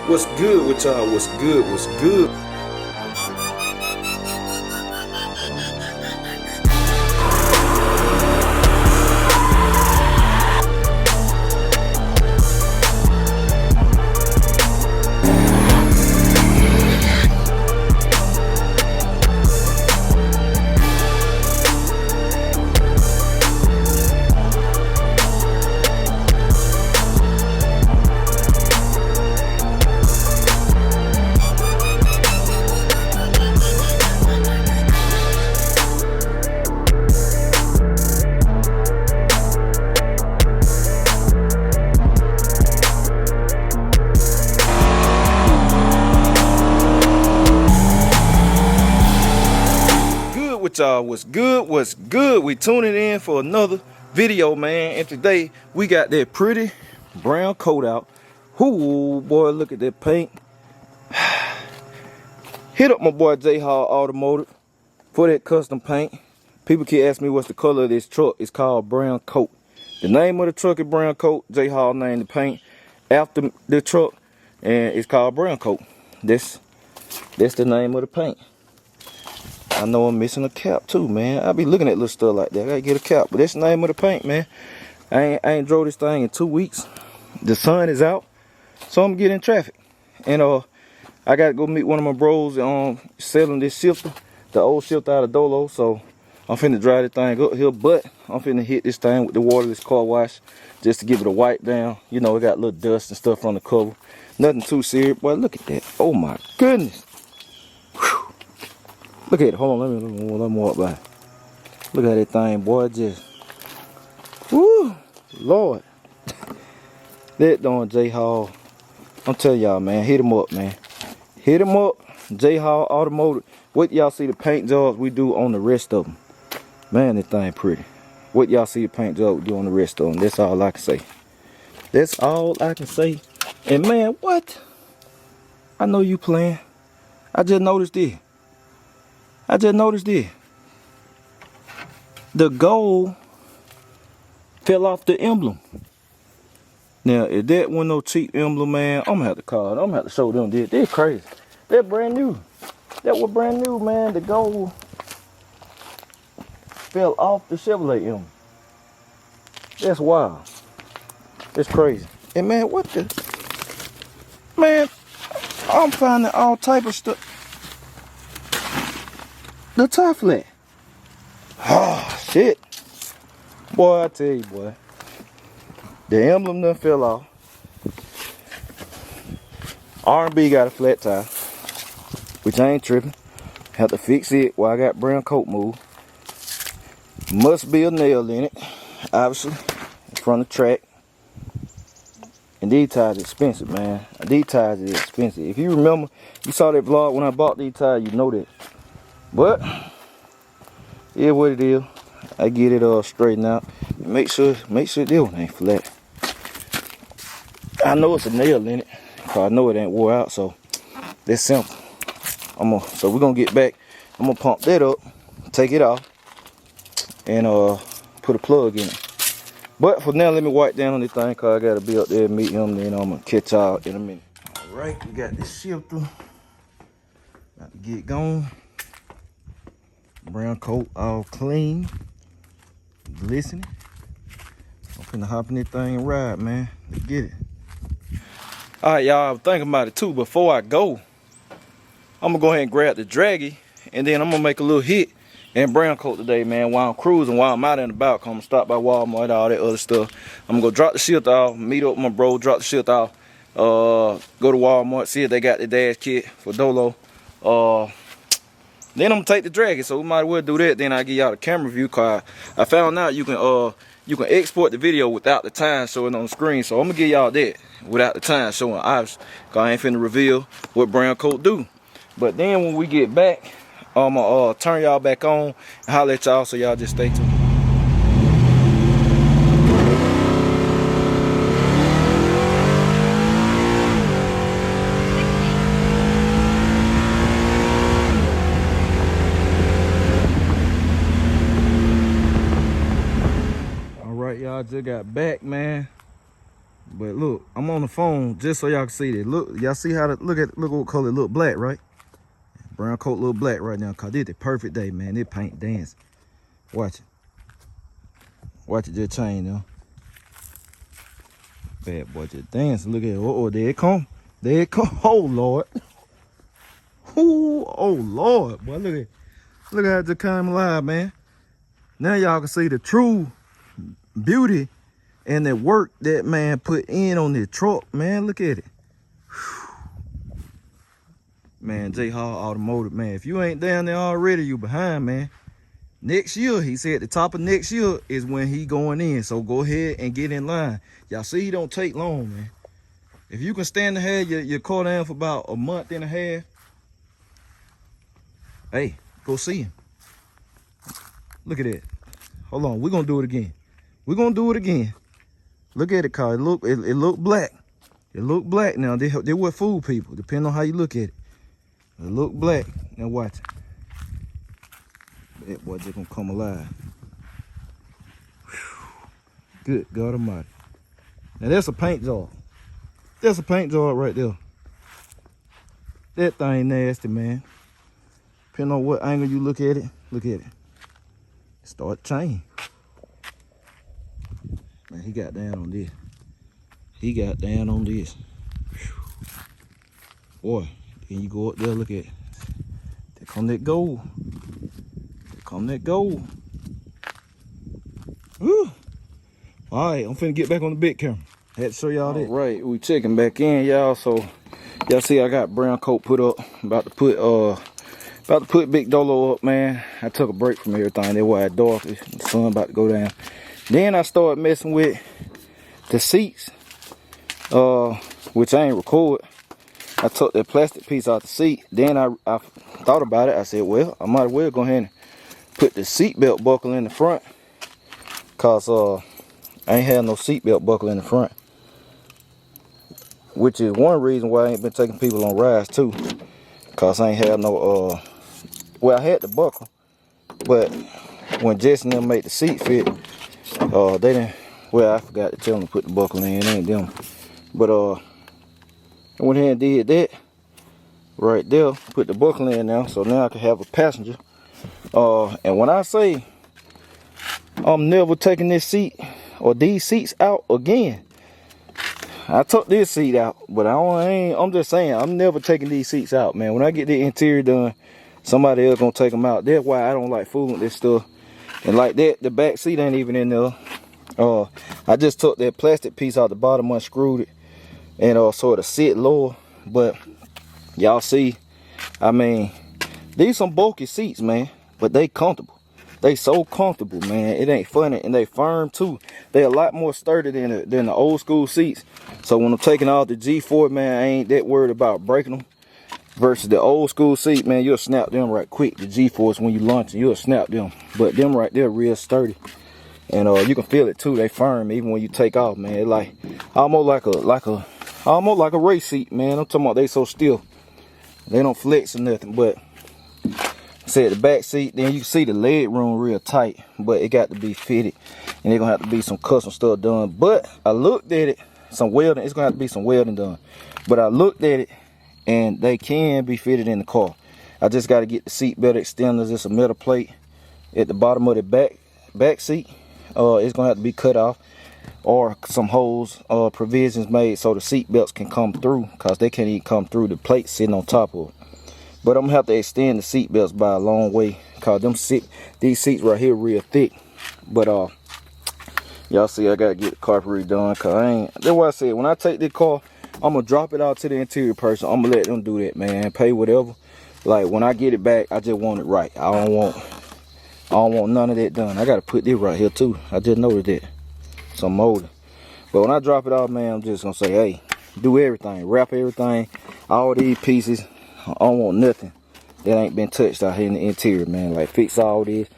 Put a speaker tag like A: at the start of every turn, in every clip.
A: What's good with y'all? What's good? What's good? Y'all, what's good? We tuning in for another video, man, and today we got that pretty brown coat out. Ooh, boy, look at that paint. Hit up my boy J Automotive for that custom paint. People keep asking me what's the color of this truck. It's called brown coat. The name of the truck is brown coat. J named the paint after the truck, and it's called brown coat. That's the name of the paint. I know I'm missing a cap too, man. I be looking at little stuff like that. I gotta get a cap, but that's the name of the paint, man. I ain't drove this thing in 2 weeks. The sun is out, so I'm getting traffic. And I gotta go meet one of my bros selling this shifter, the old shifter out of Dolo. So I'm finna drive this thing up here, but I'm finna hit this thing with the waterless car wash just to give it a wipe down. You know, it got little dust and stuff on the cover. Nothing too serious. Boy, look at that. Oh my goodness. Whew. Look at it. Hold on, let me walk by. Look at that thing, boy. Just, woo, Lord. That darn J Hall. I'm telling y'all, man. Hit him up, man. Hit him up. J Hall Automotive. What y'all see the paint jobs we do on the rest of them? Man, that thing pretty. What y'all see the paint job we do on the rest of them? That's all I can say. That's all I can say. And man, what? I know you playing. I just noticed this. The gold fell off the emblem. Now, if that wasn't no cheap emblem, man, I'm gonna have to call it. I'm gonna have to show them this. They're crazy. They're brand new. That was brand new, man. The gold fell off the Chevrolet emblem. That's wild. It's crazy. And man, what the? Man, I'm finding all type of stuff. The tie flat. Oh, shit. Boy, I tell you, boy. The emblem done fell off. R&B got a flat tire, which I ain't tripping. Have to fix it while I got brown coat moved. Must be a nail in it, obviously, in front of the track. And these tires are expensive, man. These tires are expensive. If you remember, you saw that vlog when I bought these tires, you know that. But yeah, what it is, I get it all straightened out. Make sure this one ain't flat. I know it's a nail in it, cause I know it ain't wore out. So that's simple. So we're gonna get back. I'm gonna pump that up, take it off, and put a plug in it. But for now, let me wipe down on this thing, cause I gotta be up there and meet him. Then I'm gonna catch y'all in a minute. All right, we got this shifter. About to get going. Brown coat all clean, glistening. I'm finna hop in this thing and ride, man. Let's get it. All right, y'all, I was thinking about it too. Before I go, I'm gonna go ahead and grab the Dragy, and then I'm gonna make a little hit in brown coat today, man, while I'm cruising, while I'm out and about. I'm gonna stop by Walmart, all that other stuff. I'm gonna go drop the shit off, meet up with my bro, drop the shit off, go to Walmart, see if they got the dash kit for Dolo. Then I'm gonna take the Dragy, so we might as well do that. Then I give y'all the camera view, cause I found out you can export the video without the time showing on the screen. So I'm gonna give y'all that without the time showing, obviously, cause I ain't finna reveal what brown coat do. But then when we get back, I'm gonna turn y'all back on and holler at y'all. So y'all just stay tuned. Y'all just got back, man. But look, I'm on the phone just so y'all can see that. Look, y'all see how look what color it look black, right? Brown coat look black right now, cause this the perfect day, man. This paint dance. Watch it. Watch it just change now. Bad boy just dancing. Look at it. Oh, there it come. There it come. Oh Lord. Oh Lord. Boy, look at it. Look at how it just came alive, man. Now y'all can see the true beauty and the work that man put in on this truck, man. Look at it. Whew. Man, J Hall Automotive, man. If you ain't down there already, you behind, man. Next year, he said the top of next year is when he going in. So go ahead and get in line. Y'all see he don't take long, man. If you can stand to have your car down for about a month and a half, hey, go see him. Look at that. Hold on, we're gonna do it again. We're gonna do it again. Look at it, car. It look black. It look black now. They what fool people, depending on how you look at it. It look black. Now watch it. That boy just gonna come alive. Whew. Good God Almighty. Now that's a paint job. That's a paint job right there. That thing nasty, man. Depending on what angle you look at it, start changing. Man, he got down on this. He got down on this. Whew. Boy, then you go up there, look at it. There come that gold. There come that gold. Woo. All right, I'm finna get back on the big camera. Had to show y'all that. All right, we checking back in, y'all. So y'all see I got brown coat put up. About to put Big Dolo up, man. I took a break from everything. That's why it's dark. The sun about to go down. Then I started messing with the seats, which I ain't record. I took that plastic piece out the seat. Then I thought about it. I said, well, I might as well go ahead and put the seat belt buckle in the front, cause I ain't had no seat belt buckle in the front, which is one reason why I ain't been taking people on rides too, cause I ain't had no well, I had the buckle, but when Jess and them made the seat fit, they didn't, well, I forgot to tell them to put the buckle in. It ain't them, but I went ahead and did that right there, put the buckle in now, so now I can have a passenger. And when I say I'm never taking this seat or these seats out again, I took this seat out, but I'm just saying I'm never taking these seats out, man. When I get the interior done, somebody else gonna take them out. That's why I don't like fooling with this stuff. And like that, the back seat ain't even in there. I just took that plastic piece out the bottom, unscrewed it, and sort of sit lower. But y'all see, I mean, these some bulky seats, man, but they comfortable. They so comfortable, man. It ain't funny, and they firm too. They a lot more sturdy than the old school seats. So when I'm taking out the G4, man, I ain't that worried about breaking them. Versus the old school seat, man, you'll snap them right quick. The G4s, when you launch it, you'll snap them. But them right there, real sturdy, and you can feel it too. They firm even when you take off, man. It like almost like a race seat, man. I'm talking about they so still. They don't flex or nothing, but. Said the back seat, then you can see the leg room real tight, but it got to be fitted, and it's gonna have to be some custom stuff done. But I looked at it, some welding. It's gonna have to be some welding done. But I looked at it, and they can be fitted in the car. I just got to get the seat belt extenders. It's a metal plate at the bottom of the back seat. It's gonna have to be cut off, or some holes, provisions made so the seat belts can come through, cause they can't even come through the plate sitting on top of it. But I'm gonna have to extend the seat belts by a long way, cause these seats right here real thick. But y'all see I gotta get the carpet redone, cause that's why I said when I take this car, I'm gonna drop it out to the interior person. I'm gonna let them do that, man. Pay whatever. Like when I get it back, I just want it right. I don't want none of that done. I gotta put this right here too. I just noticed that. Some molding. But when I drop it off, man, I'm just gonna say, hey, do everything, wrap everything, all these pieces. I don't want nothing that ain't been touched out here in the interior, man. Like fix all this,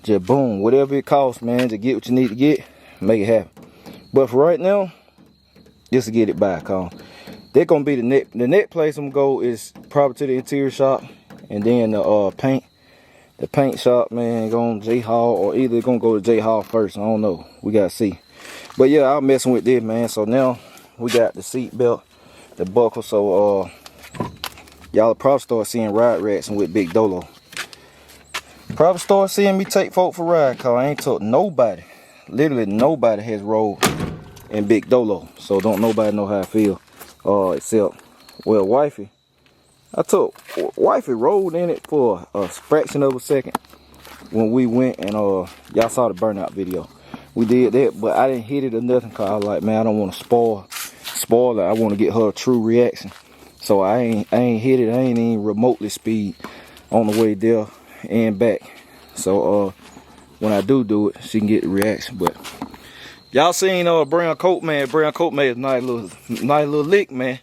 A: just boom, whatever it costs, man, to get what you need to get, make it happen. But for right now, just to get it back on. They're gonna be the next place I'm gonna go is probably to the interior shop, and then the paint shop, man, going to J Hall, or either gonna go to J Hall first. I don't know. We gotta see. But yeah, I'm messing with this, man. So now we got the seat belt, the buckle. So y'all will probably start seeing ride racing with Big Dolo. Probably start seeing me take folk for ride, cause I ain't took nobody. Literally nobody has rolled in Big Dolo. So don't nobody know how I feel. Except, well, wifey. I took wifey rolled in it for a fraction of a second when we went and y'all saw the burnout video. We did that, but I didn't hit it or nothing, cause I was like, man, I don't want to spoil it. I want to get her a true reaction. So I ain't hit it. I ain't even remotely speed on the way there and back. So when I do it, she can get the reaction. But y'all seen Brown Coat, man. Brown Coat made a nice little lick, man.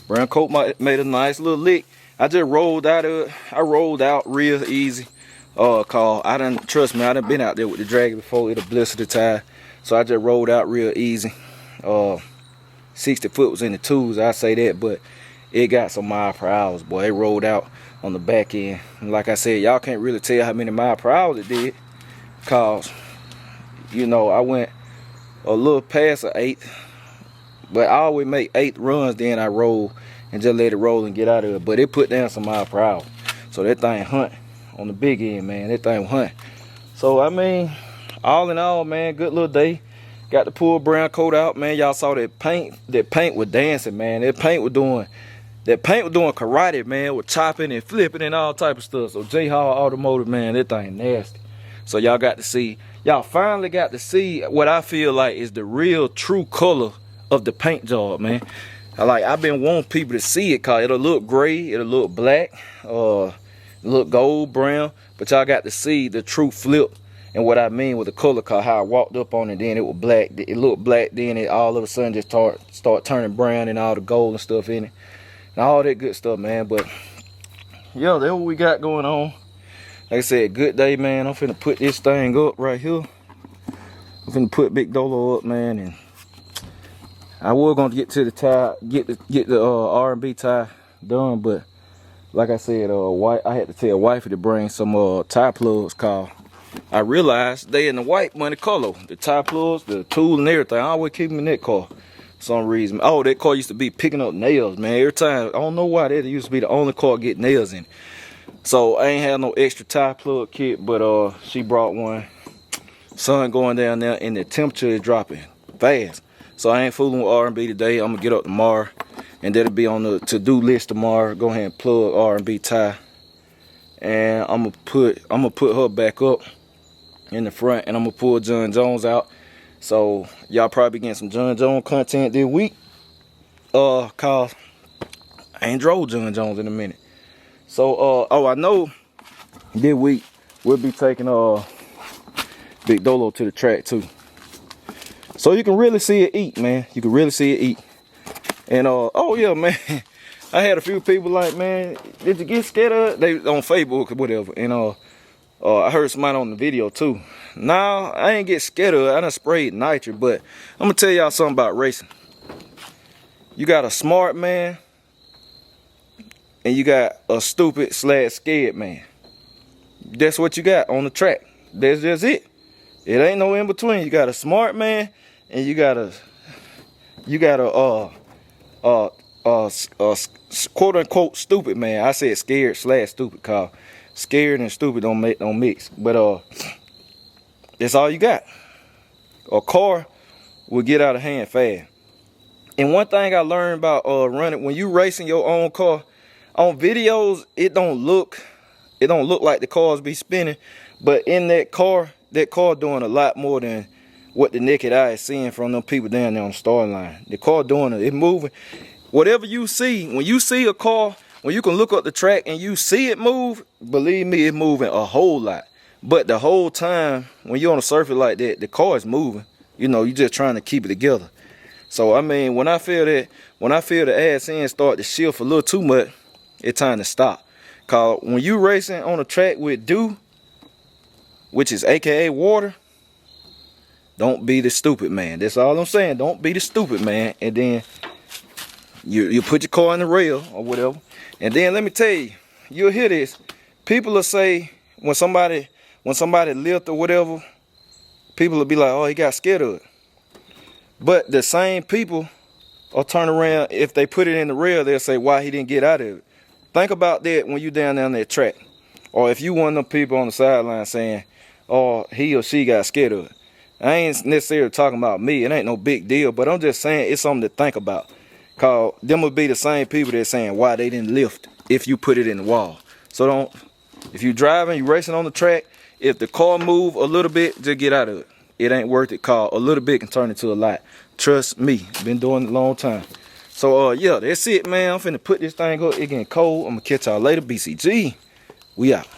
A: Brown Coat made a nice little lick. I just rolled out of it. I rolled out real easy. Cause I done, trust me, I done been out there with the Dragy before. It'll blister the tire. So I just rolled out real easy. 60 foot was in the twos, I say that, but it got some mile per hour, boy. It rolled out on the back end. And like I said, y'all can't really tell how many mile per hour it did. Cause, you know, I went a little past an 8th. But I always make 8 runs, then I roll and just let it roll and get out of it. But it put down some mile per hour. So that thing hunt on the big end, man. That thing hunt. So, I mean, all in all, man, good little day. Got the pull Brown Coat out, man. Y'all saw that paint. That paint was dancing, man. That paint was doing karate, man. With chopping and flipping and all type of stuff. So J-Hall Automotive, man, that thing nasty. So y'all got to see. Y'all finally got to see what I feel like is the real true color of the paint job, man. I've been wanting people to see it, cause it'll look gray, it'll look black, look gold, brown, but y'all got to see the true flip. And what I mean with the color, cause how I walked up on it, then it was black. It looked black, then it all of a sudden just start turning brown and all the gold and stuff in it. And all that good stuff, man. But, yo, that's what we got going on. Like I said, good day, man. I'm finna put this thing up right here. I'm finna put Big Dolo up, man. And I was gonna get to the tire, get the R&B tire done, but like I said, I had to tell wifey to bring some tire plugs, cause I realized they in the white money color. The tire plugs, the tool and everything. I always keep them in that car for some reason. Oh, that car used to be picking up nails, man. Every time, I don't know why that used to be the only car get nails in. So I ain't had no extra tire plug kit, but she brought one. Sun going down there and the temperature is dropping fast. So I ain't fooling with R&B today. I'm gonna get up tomorrow and that'll be on the to-do list tomorrow. Go ahead and plug R&B tire. And I'm gonna put her back up in the front, and I'm gonna pull John Jones out. So y'all probably getting some John Jones content this week. Cause I ain't drove John Jones in a minute. So I know this week we'll be taking Big Dolo to the track too. So you can really see it eat, man. You can really see it eat. And oh yeah, man. I had a few people like, man, did you get scared of it? They on Facebook or whatever. And I heard somebody on the video too. Nah, I ain't get scared of it. I done sprayed nitrate, but I'm gonna tell y'all something about racing. You got a smart man and you got a stupid / scared man. That's what you got on the track. That's just it. It ain't no in between. You got a smart man and you got a quote unquote stupid man. I said scared / stupid, cause scared and stupid don't mix. But that's all you got. A car will get out of hand fast. And one thing I learned about running, when you racing your own car, on videos it don't look like the cars be spinning, but in that car doing a lot more than what the naked eye is seeing from them people down there on the starting line. The car doing it moving. Whatever you see, when you see a car, when you can look up the track and you see it move, believe me, it's moving a whole lot. But the whole time, when you're on a surface like that, the car is moving. You know, you're just trying to keep it together. So, I mean, when I feel the ass end start to shift a little too much, it's time to stop. Cause when you racing on a track with dew, which is AKA water, don't be the stupid man. That's all I'm saying. Don't be the stupid man. And then you put your car in the rail or whatever. And then let me tell you, you'll hear this. People will say, when somebody lift or whatever, people will be like, oh, he got scared of it. But the same people or turn around. If they put it in the rail, they'll say why he didn't get out of it. Think about that when you down that track. Or if you one of them people on the sideline saying, oh, he or she got scared of it. I ain't necessarily talking about me. It ain't no big deal, but I'm just saying it's something to think about. Cause them would be the same people that saying why they didn't lift if you put it in the wall. So if you driving, you racing on the track, if the car move a little bit, just get out of it. It ain't worth it, cause a little bit can turn into a lot. Trust me, been doing it a long time. So yeah, that's it, man. I'm finna put this thing up. It getting cold. I'm gonna catch y'all later. BCG, we out.